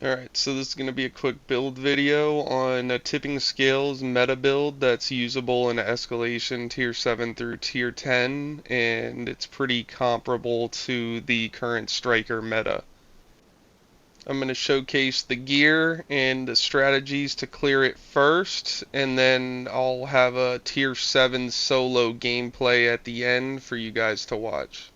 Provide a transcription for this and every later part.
Alright, so this is going to be a quick build video on a tipping scales meta build that's usable in Escalation Tier 7 through Tier 10, and it's pretty comparable to the current Striker meta. I'm going to showcase the gear and the strategies to clear it first, and then I'll have a Tier 7 solo gameplay at the end for you guys to watch.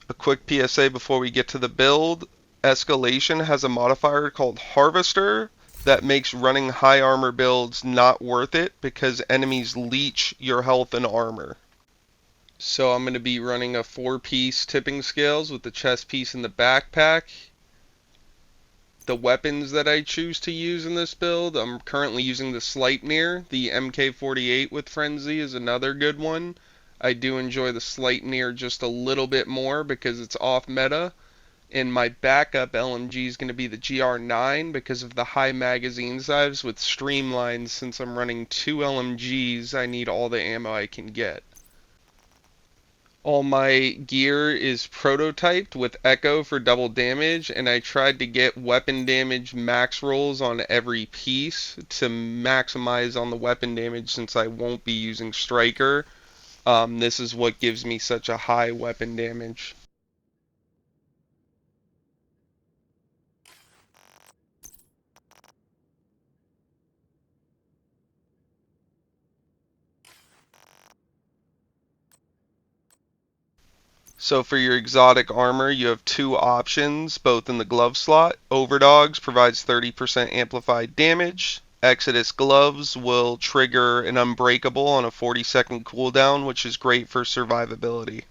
A quick PSA before we get to the build. Escalation has a modifier called Harvester that makes running high armor builds not worth it because enemies leech your health and armor. So I'm going to be running a 4-piece tipping scales with the chest piece in the backpack. The weapons that I choose to use in this build, I'm currently using the Sleipnir. The MK48 with Frenzy is another good one. I do enjoy the Sleipnir just a little bit more because it's off meta. And my backup LMG is going to be the GR9 because of the high magazine size with streamlines. Since I'm running 2 LMGs, I need all the ammo I can get. All my gear is prototyped with Echo for double damage, and I tried to get weapon damage max rolls on every piece to maximize on the weapon damage since I won't be using Striker. This is what gives me such a high weapon damage. So for your exotic armor, you have 2 options, both in the glove slot. Overdogs provides 30% amplified damage. Exodus gloves will trigger an unbreakable on a 40-second cooldown, which is great for survivability.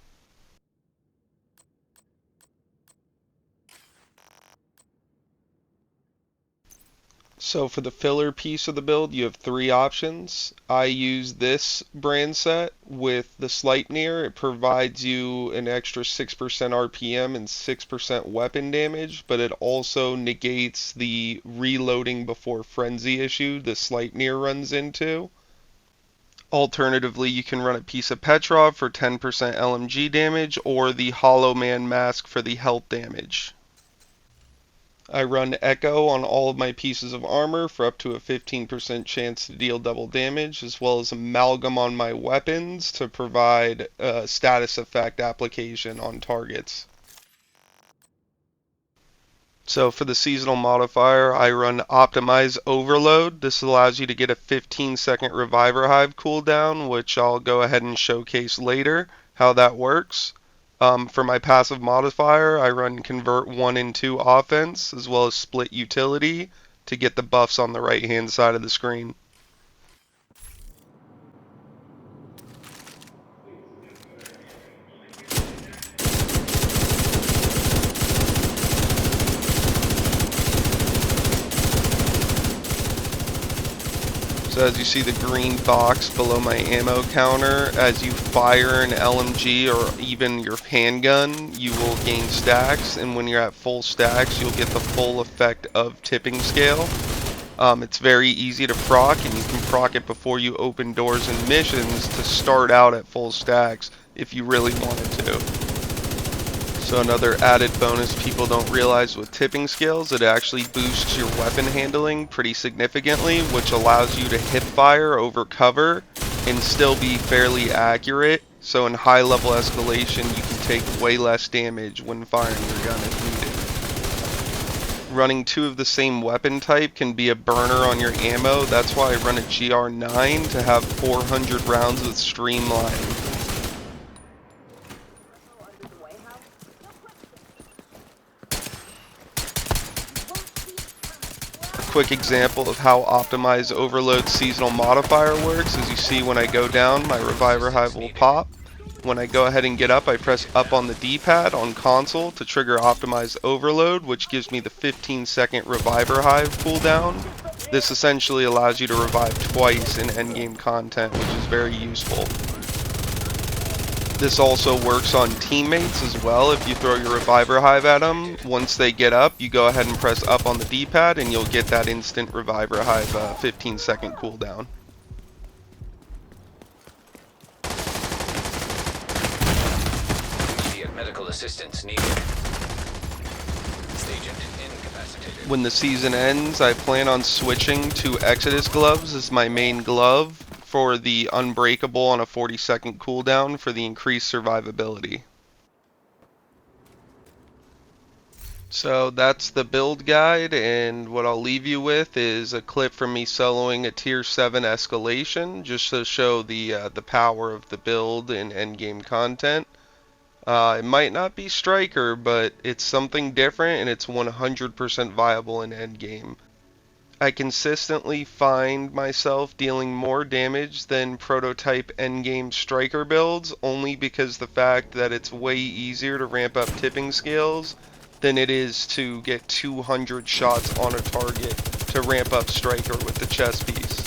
So for the filler piece of the build, you have 3 options. I use this brand set with the Sleipnir. It provides you an extra 6% RPM and 6% weapon damage, but it also negates the reloading before frenzy issue the Sleipnir runs into. Alternatively, you can run a piece of Petrov for 10% LMG damage or the Hollow Man mask for the health damage. I run Echo on all of my pieces of armor for up to a 15% chance to deal double damage, as well as Amalgam on my weapons to provide a status effect application on targets. So for the seasonal modifier, I run Optimize Overload. This allows you to get a 15-second Reviver Hive cooldown, which I'll go ahead and showcase later how that works. For my passive modifier, I run Convert 1 and 2 Offense, as well as Split Utility to get the buffs on the right-hand side of the screen. So as you see the green box below my ammo counter, as you fire an LMG or even your handgun, you will gain stacks, and when you're at full stacks, you'll get the full effect of tipping scale. It's very easy to proc, and you can proc it before you open doors and missions to start out at full stacks if you really wanted to. So another added bonus people don't realize with tipping scales, it actually boosts your weapon handling pretty significantly, which allows you to hip fire over cover and still be fairly accurate. So in high level escalation, you can take way less damage when firing your gun if needed. Running 2 of the same weapon type can be a burner on your ammo. That's why I run a GR9 to have 400 rounds with streamline. Quick example of how Optimize Overload seasonal modifier works. As you see, when I go down, my Reviver Hive will pop. When I go ahead and get up, I press up on the D-pad on console to trigger Optimize Overload, which gives me the 15-second Reviver Hive cooldown. This essentially allows you to revive twice in endgame content, which is very useful. This also works on teammates as well. If you throw your Reviver Hive at them, once they get up, you go ahead and press up on the D-pad and you'll get that instant Reviver Hive 15-second cooldown. Immediate medical assistance needed. Stay When the season ends, I plan on switching to Exodus gloves as my main glove for the Unbreakable on a 40-second cooldown for the increased survivability. So that's the build guide, and what I'll leave you with is a clip from me soloing a tier 7 escalation, just to show the power of the build in endgame content. It might not be Striker, but it's something different, and it's 100% viable in endgame. I consistently find myself dealing more damage than prototype endgame Striker builds, only because the fact that it's way easier to ramp up tipping scales than it is to get 200 shots on a target to ramp up Striker with the chest piece.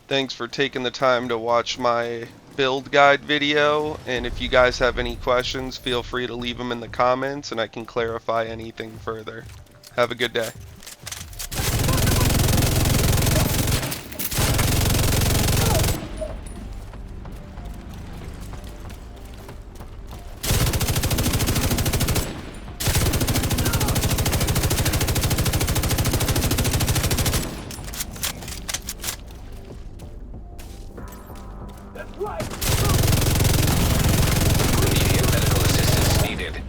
Thanks for taking the time to watch my build guide video, and if you guys have any questions, feel free to leave them in the comments and I can clarify anything further. Have a good day. Immediate medical assistance needed.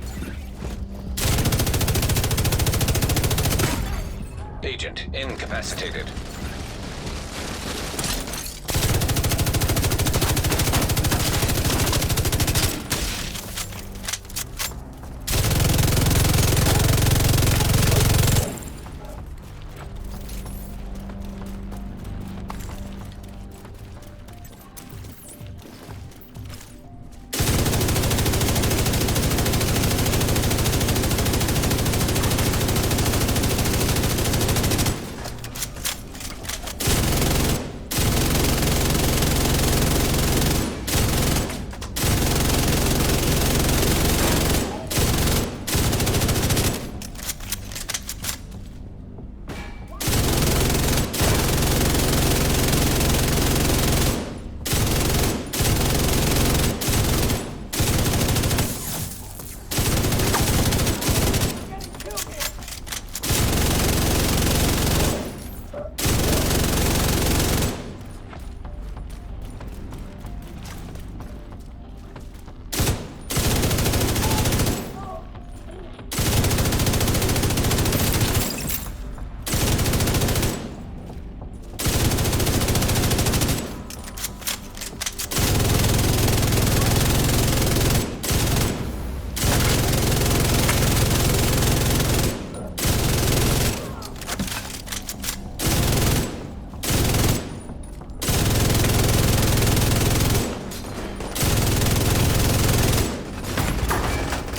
Agent incapacitated.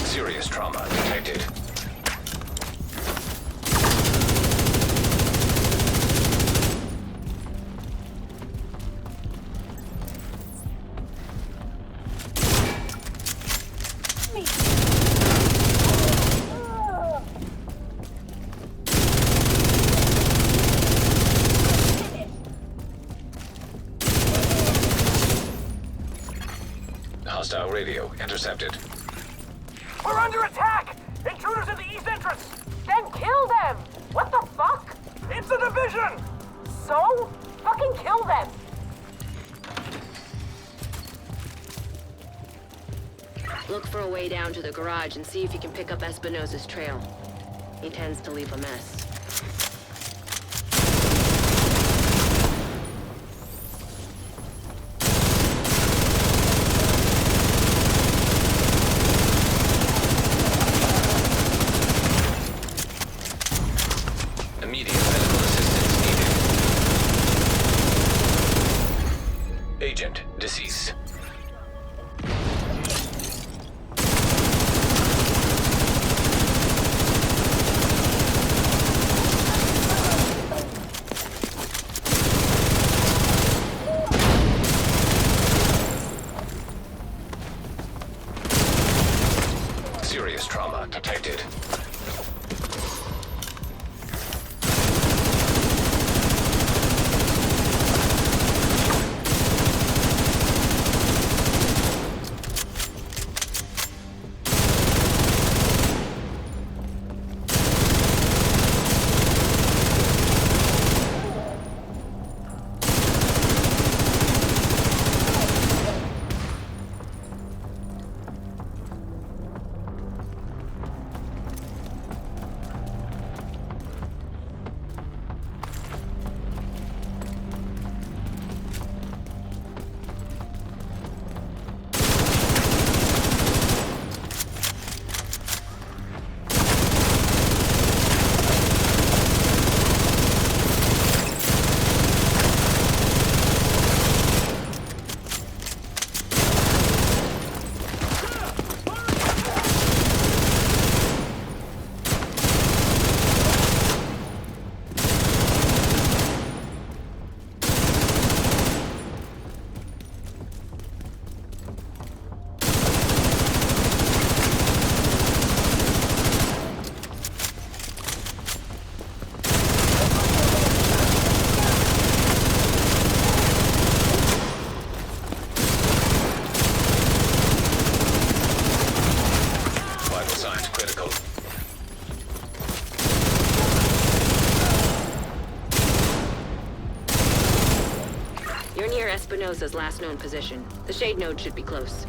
Serious trauma detected. Hostile radio intercepted. We're under attack! Intruders in the east entrance! Then kill them! What the fuck? It's a division! So? Fucking kill them! Look for a way down to the garage and see if you can pick up Espinosa's trail. He tends to leave a mess. Immediate medical assistance needed. Agent deceased. Serious trauma detected. Espinosa's last known position. The shade node should be close.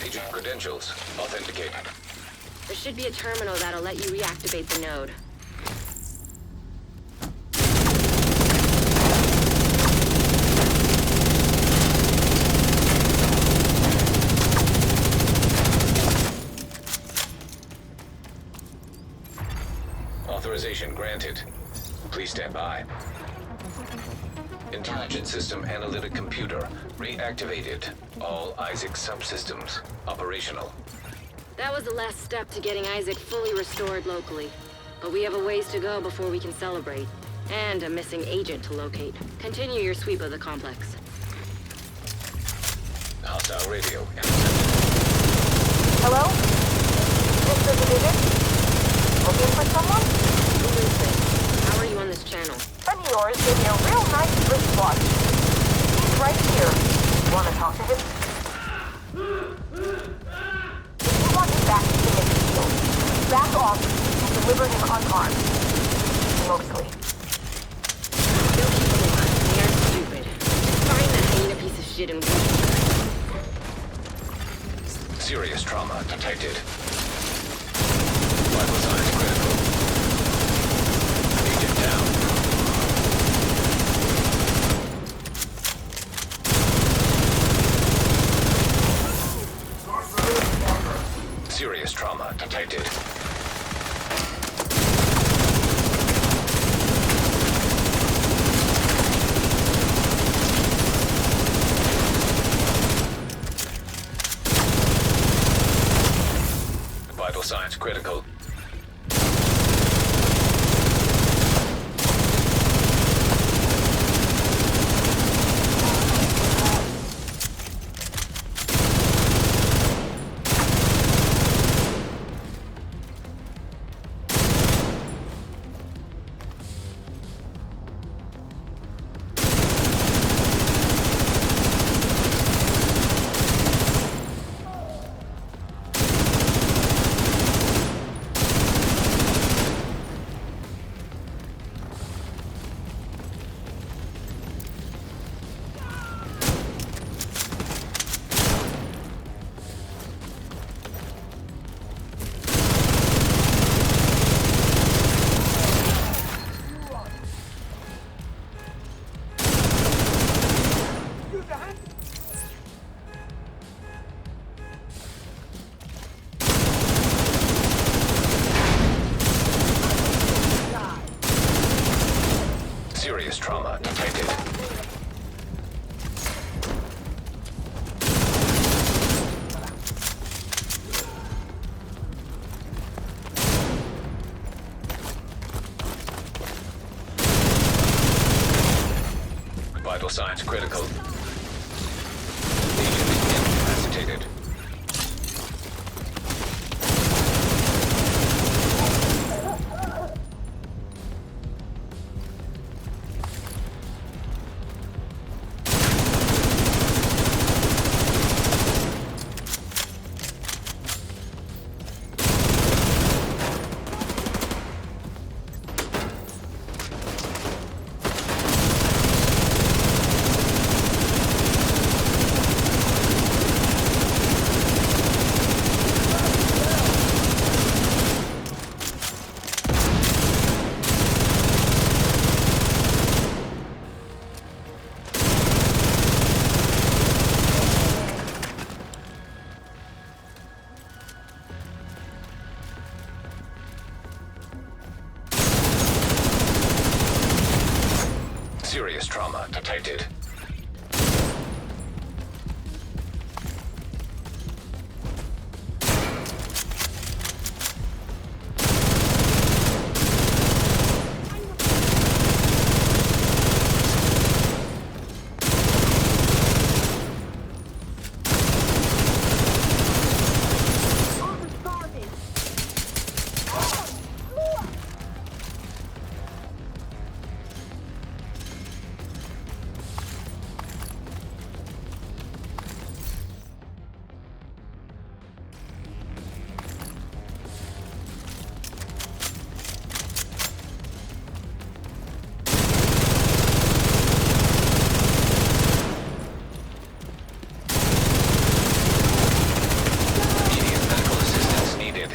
Agent credentials authenticated. There should be a terminal that'll let you reactivate the node. Authorization granted. Please stand by. Intelligent System Analytic Computer reactivated. All Isaac subsystems operational. That was the last step to getting Isaac fully restored locally. But we have a ways to go before we can celebrate. And a missing agent to locate. Continue your sweep of the complex. Hostile radio. Hello? This is the division? Looking for someone? Who is this? How are you on this channel? Friend of yours gave me a real nice wristwatch. He's right here. Want to talk to him? If you want him back to the field, back off and deliver him unarmed. Mostly. Don't keep him alive. They aren't stupid. Find that hyena piece of shit and leave. Serious trauma detected. Vital signs critical. Agent down. Serious trauma detected. Vital signs critical. Serious trauma detected. Vital signs critical. Agent incapacitated. detected. Immediate medical assistance needed.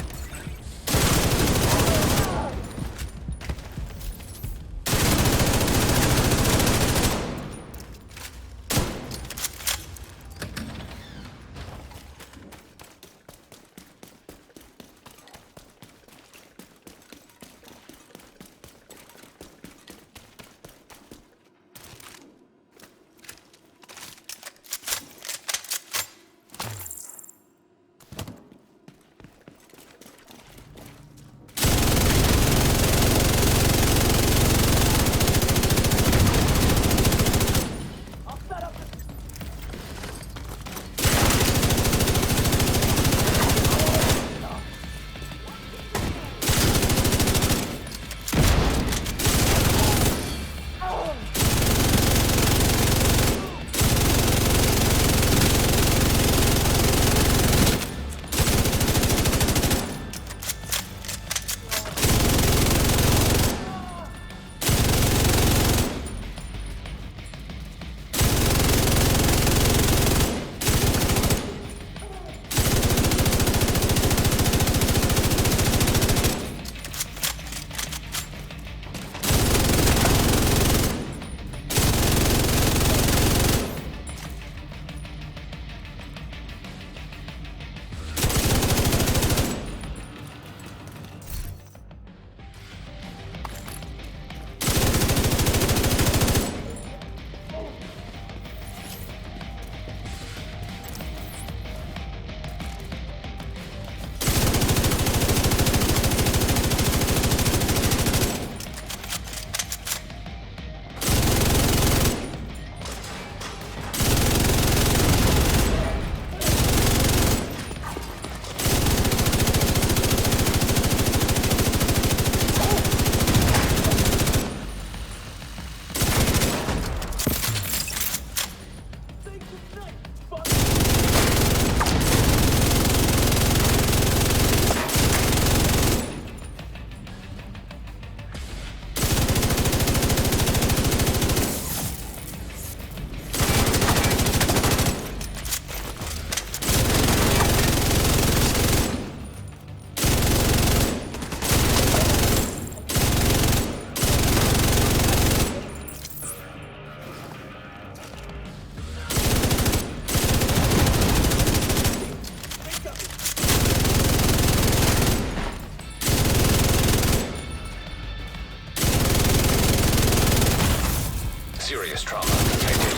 Serious trauma detected.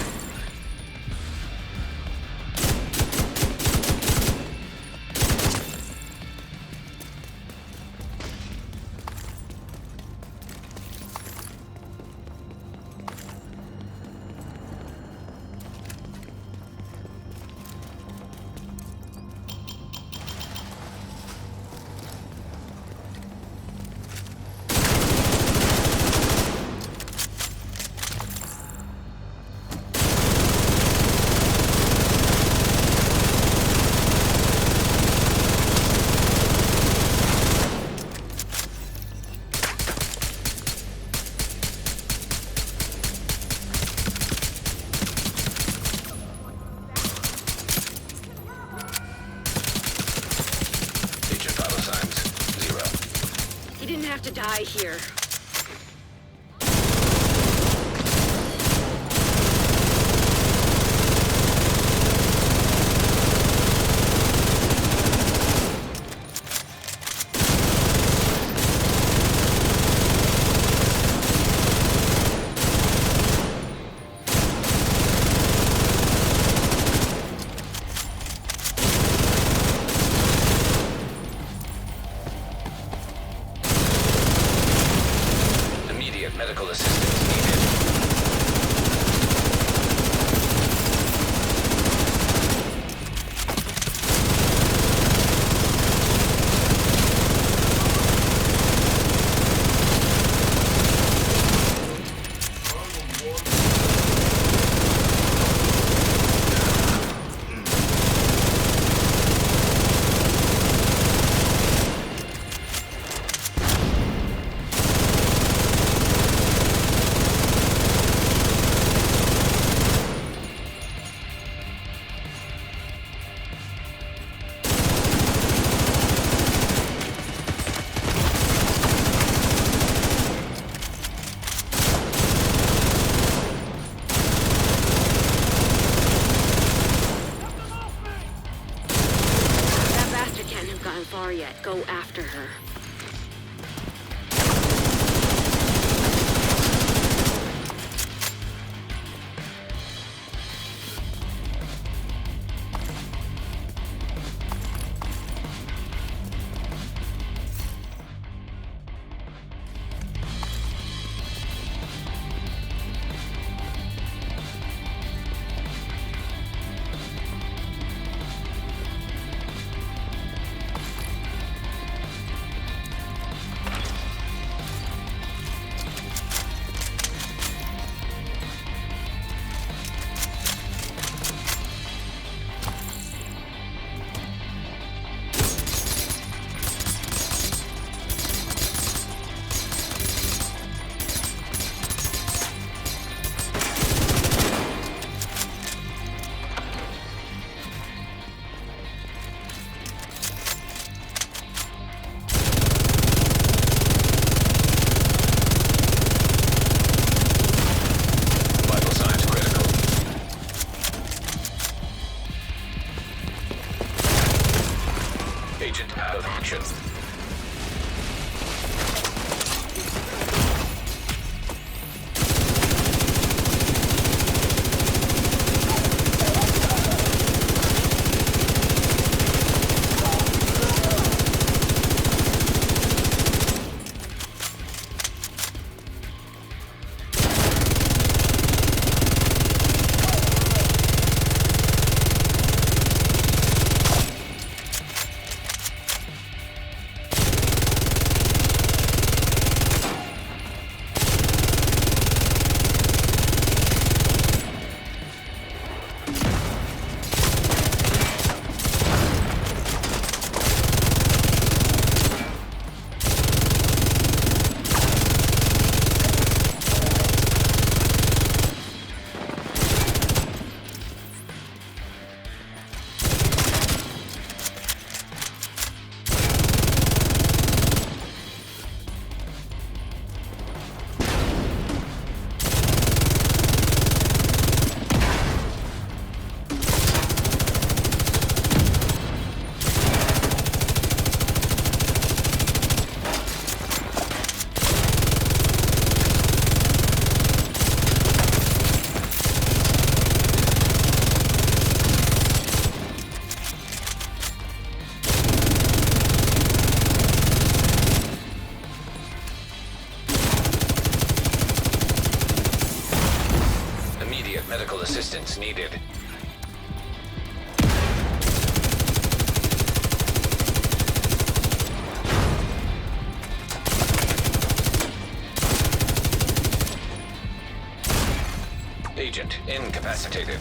Agent vital signs, 0. He didn't have to die here. yet. Go after her. Vital signs critical. Agent out of action. Immediate medical assistance needed. Agent incapacitated.